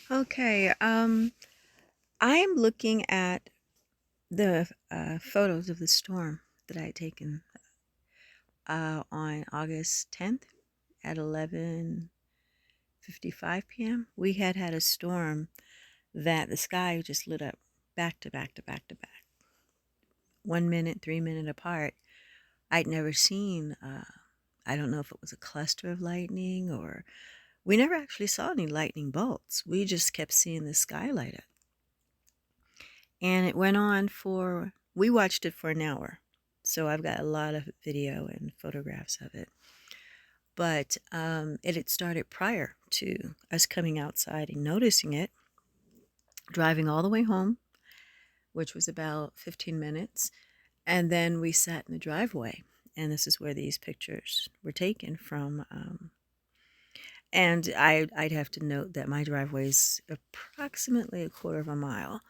Okay, I'm looking at the photos of the storm that I had taken on August 10th at 11:55 p.m. We had a storm that the sky just lit up back to back to back to back, 1 minute, 3 minute apart. I'd never seen, I don't know if it was a cluster of lightning or we never actually saw any lightning bolts. We just kept seeing the sky light up. And it went on for, we watched it for an hour. So I've got a lot of video and photographs of it. But it had started prior to us coming outside and noticing it, driving all the way home, which was about 15 minutes. And then we sat in the driveway. And this is where these pictures were taken from. And I'd have to note that my driveway is approximately a quarter of a mile.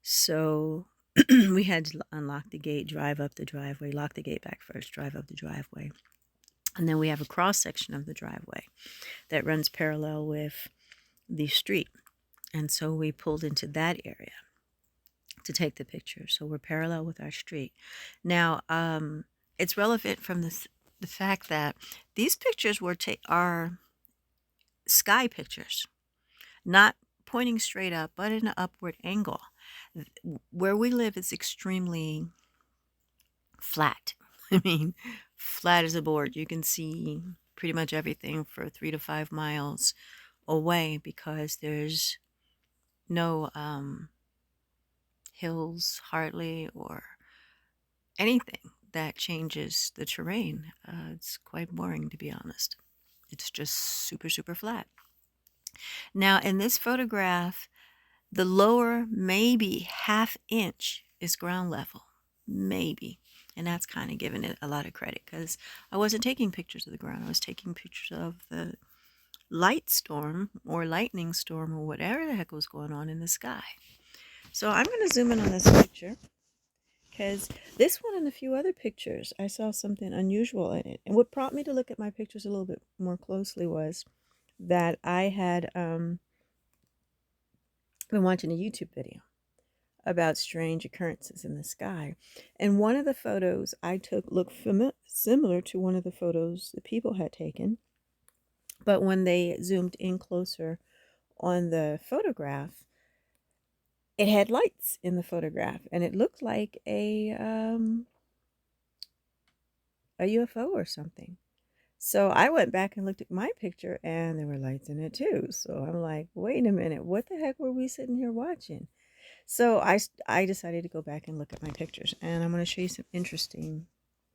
So we had to unlock the gate, drive up the driveway, lock the gate back first, drive up the driveway. And then we have a cross section of the driveway that runs parallel with the street. And so we pulled into that area to take the picture. So we're parallel with our street. Now, it's relevant from the fact that these pictures are sky pictures, not pointing straight up, but in an upward angle. Where we live is extremely flat. I mean, flat as a board. You can see pretty much everything for 3 to 5 miles away because there's no hills hardly or anything that changes the terrain. It's quite boring, to be honest. It's just super, super flat. Now, in this photograph, the lower maybe half inch is ground level. Maybe. And that's kind of giving it a lot of credit because I wasn't taking pictures of the ground. I was taking pictures of the light storm or lightning storm or whatever the heck was going on in the sky. So I'm going to zoom in on this picture because this one and a few other pictures, I saw something unusual in it. And what prompted me to look at my pictures a little bit more closely was that I had been watching a YouTube video about strange occurrences in the sky. And one of the photos I took looked similar to one of the photos the people had taken. But when they zoomed in closer on the photograph, it had lights in the photograph and it looked like a UFO or something. So I went back and looked at my picture and there were lights in it too. So I'm like, wait a minute, what the heck were we sitting here watching? So I decided to go back and look at my pictures, and I'm going to show you some interesting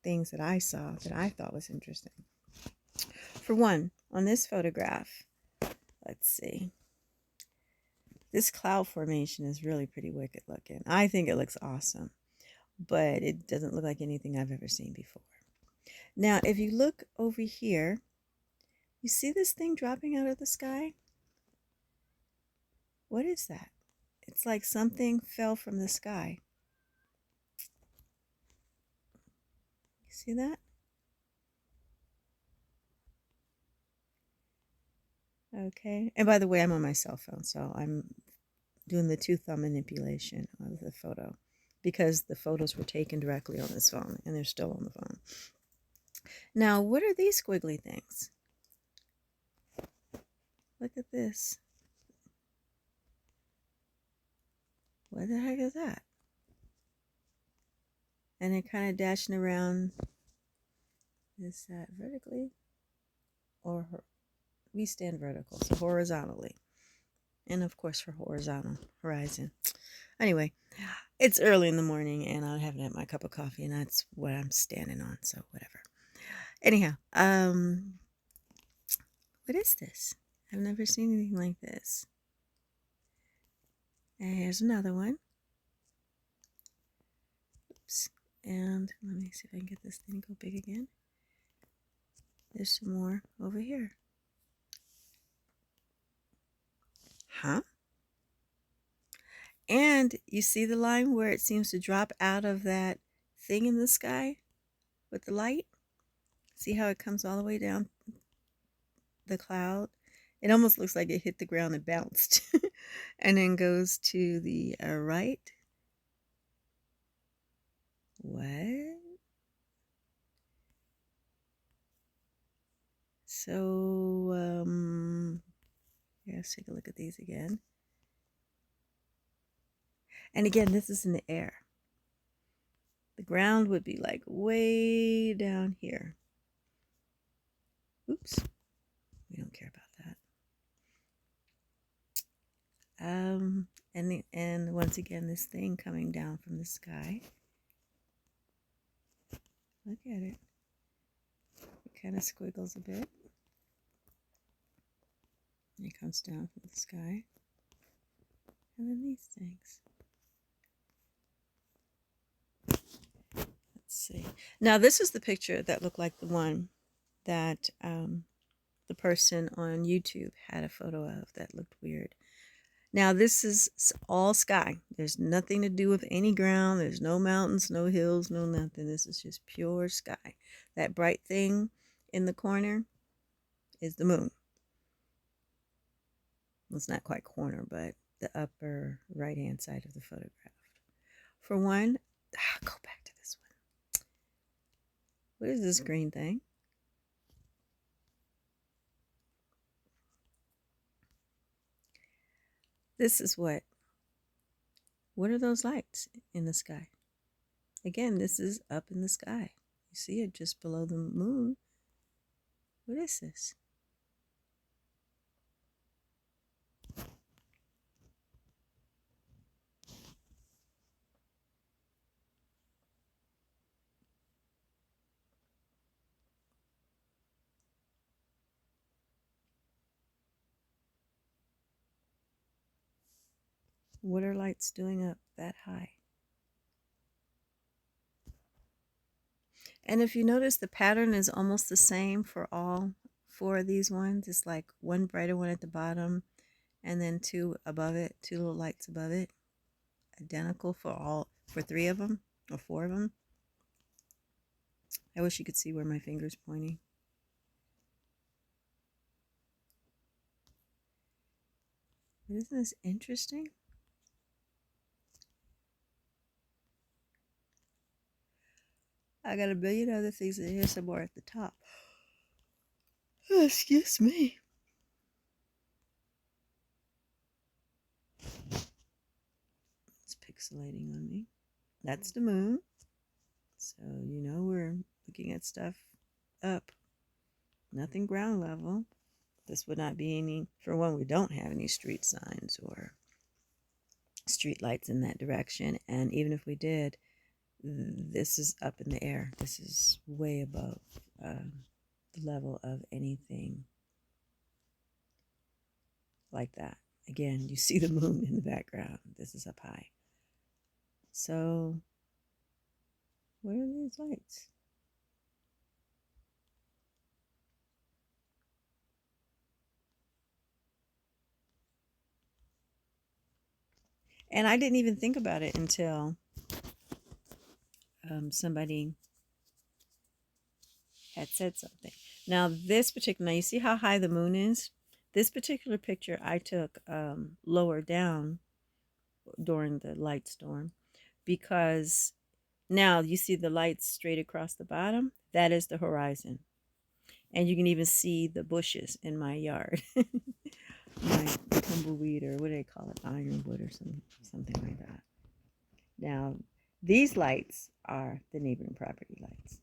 things that I saw that I thought was interesting. For one, on this photograph, let's see. This cloud formation is really pretty wicked looking. I think it looks awesome, but it doesn't look like anything I've ever seen before. Now, if you look over here, you see this thing dropping out of the sky? What is that? It's like something fell from the sky. You see that? Okay. And by the way, I'm on my cell phone, so I'm doing the two thumb manipulation of the photo because the photos were taken directly on this phone and they're still on the phone. Now, what are these squiggly things? Look at this. What the heck is that? And they're kind of dashing around. Is that vertically? Or we stand vertical, so horizontally. And of course for horizontal, horizon. Anyway, it's early in the morning and I haven't had my cup of coffee and that's what I'm standing on, so whatever. Anyhow, what is this? I've never seen anything like this. And here's another one. Oops. And let me see if I can get this thing to go big again. There's some more over here. Huh? And you see the line where it seems to drop out of that thing in the sky with the light? See how it comes all the way down the cloud? It almost looks like it hit the ground and bounced. and then goes to the right. What? So, yeah, let's take a look at these again. And again, this is in the air. The ground would be like way down here. Oops, we don't care about that. And once again, this thing coming down from the sky. Look at it. It kind of squiggles a bit. And it comes down from the sky. And then these things. Let's see. Now, this is the picture that looked like the one that the person on YouTube had a photo of that looked weird. Now, this is all sky. There's nothing to do with any ground. There's no mountains, no hills, no nothing. This is just pure sky. That bright thing in the corner is the moon. Well, it's not quite corner, but the upper right-hand side of the photograph. For one, go back to this one. What is this green thing? This is what? What are those lights in the sky? Again, this is up in the sky. You see it just below the moon. What is this? What are lights doing up that high? And if you notice, the pattern is almost the same for all four of these ones. It's like one brighter one at the bottom and then two above it, two little lights above it. Identical for three of them or four of them. I wish you could see where my finger's pointing. Isn't this interesting? I got a billion other things in here somewhere at the top. Oh, excuse me. It's pixelating on me. That's the moon. So, you know, we're looking at stuff up. Nothing ground level. This would not be any, for one, we don't have any street signs or street lights in that direction. And even if we did, this is up in the air. This is way above the level of anything like that. Again, you see the moon in the background. This is up high. So, what are these lights? And I didn't even think about it until somebody had said something. Now, you see how high the moon is? This particular picture I took lower down during the light storm because now you see the lights straight across the bottom. That is the horizon. And you can even see the bushes in my yard. My tumbleweed, or what do they call it? Ironwood or something like that. Now, these lights are the neighboring property lights.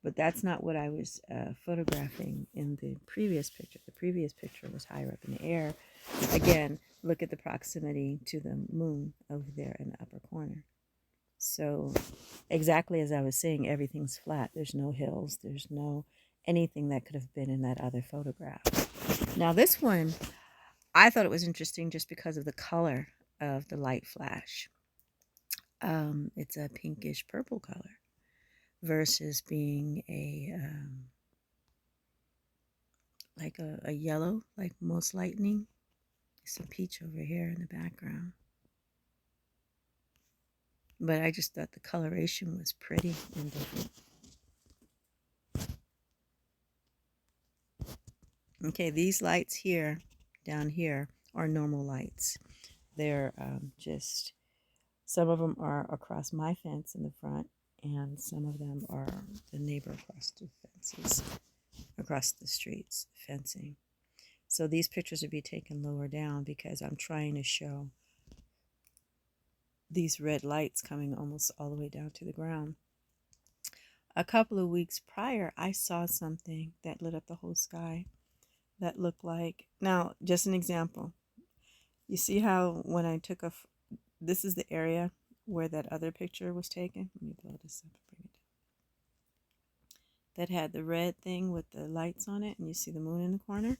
But that's not what I was photographing in the previous picture. The previous picture was higher up in the air. Again, look at the proximity to the moon over there in the upper corner. So exactly as I was saying, everything's flat. There's no hills. There's no anything that could have been in that other photograph. Now this one, I thought it was interesting just because of the color of the light flash. It's a pinkish purple color versus being like a yellow, like most lightning. There's some peach over here in the background. But I just thought the coloration was pretty and different. Okay, these lights here, down here, are normal lights. They're just, some of them are across my fence in the front, and some of them are the neighbor across the fences, across the streets fencing. So these pictures will be taken lower down because I'm trying to show these red lights coming almost all the way down to the ground. A couple of weeks prior, I saw something that lit up the whole sky that looked like, now, just an example. You see how when I took this is the area where that other picture was taken. Let me blow this up and bring it down. That had the red thing with the lights on it, and you see the moon in the corner.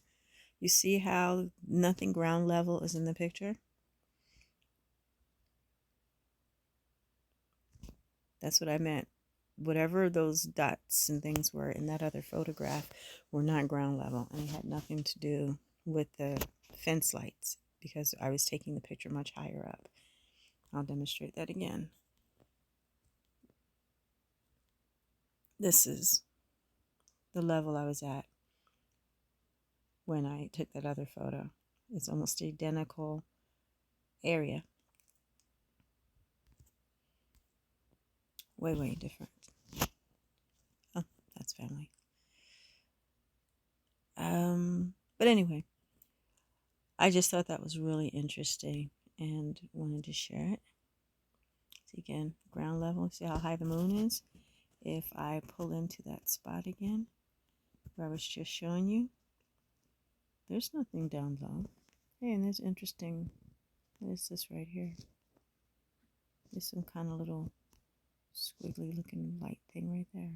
You see how nothing ground level is in the picture? That's what I meant. Whatever those dots and things were in that other photograph were not ground level, and it had nothing to do with the fence lights because I was taking the picture much higher up. I'll demonstrate that again. This is the level I was at when I took that other photo. It's almost identical area. Way different. Oh, that's family. But anyway, I just thought that was really interesting and wanted to share it. See again, ground level, see how high the moon is? If I pull into that spot again, where I was just showing you, there's nothing down low. Hey, and there's interesting, what is this right here? There's some kind of little squiggly looking light thing right there.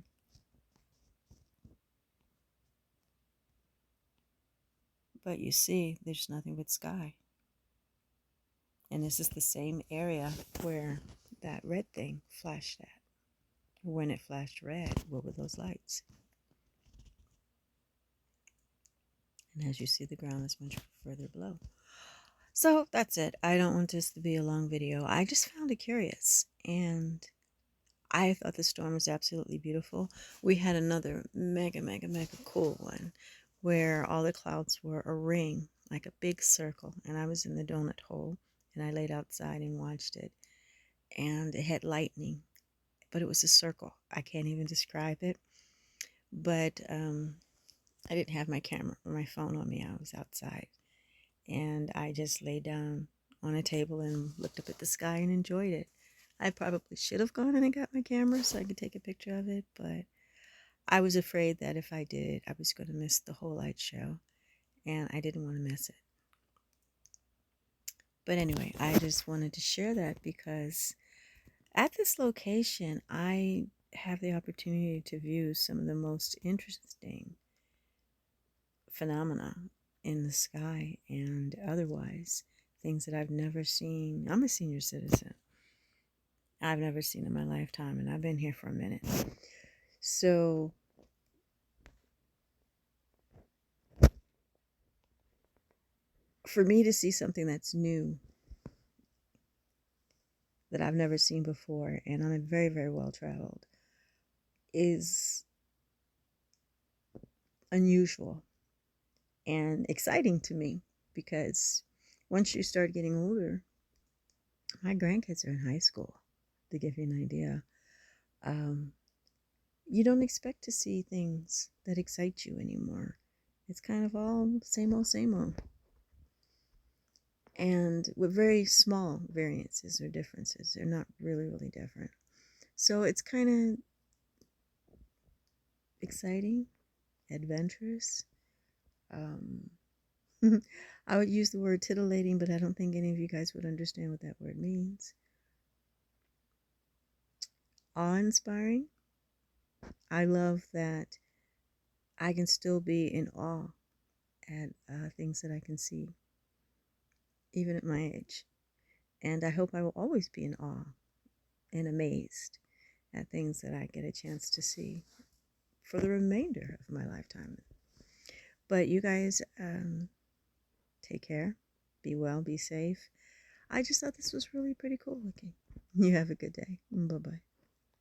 But you see, there's nothing but sky. And this is the same area where that red thing flashed at. When it flashed red, what were those lights? And as you see, the ground is much further below. So that's it. I don't want this to be a long video. I just found it curious. And I thought the storm was absolutely beautiful. We had another mega cool one where all the clouds were a ring, like a big circle. And I was in the donut hole and I laid outside and watched it. And it had lightning, but it was a circle. I can't even describe it. But I didn't have my camera or my phone on me. I was outside. And I just laid down on a table and looked up at the sky and enjoyed it. I probably should have gone in and got my camera so I could take a picture of it, but I was afraid that if I did, I was going to miss the whole light show, and I didn't want to miss it. But anyway, I just wanted to share that because at this location, I have the opportunity to view some of the most interesting phenomena in the sky and otherwise, things that I've never seen. I'm a senior citizen. I've never seen in my lifetime, and I've been here for a minute. So for me to see something that's new, that I've never seen before, and I'm very well traveled, is unusual and exciting to me because once you start getting older, my grandkids are in high school, to give you an idea. You don't expect to see things that excite you anymore. It's kind of all same old. And with very small variances or differences. They're not really different. So it's kind of exciting, adventurous. I would use the word titillating, but I don't think any of you guys would understand what that word means. Awe-inspiring. I love that I can still be in awe at things that I can see, even at my age. And I hope I will always be in awe and amazed at things that I get a chance to see for the remainder of my lifetime. But you guys, take care, be well, be safe. I just thought this was really pretty cool looking. You have a good day. Bye-bye.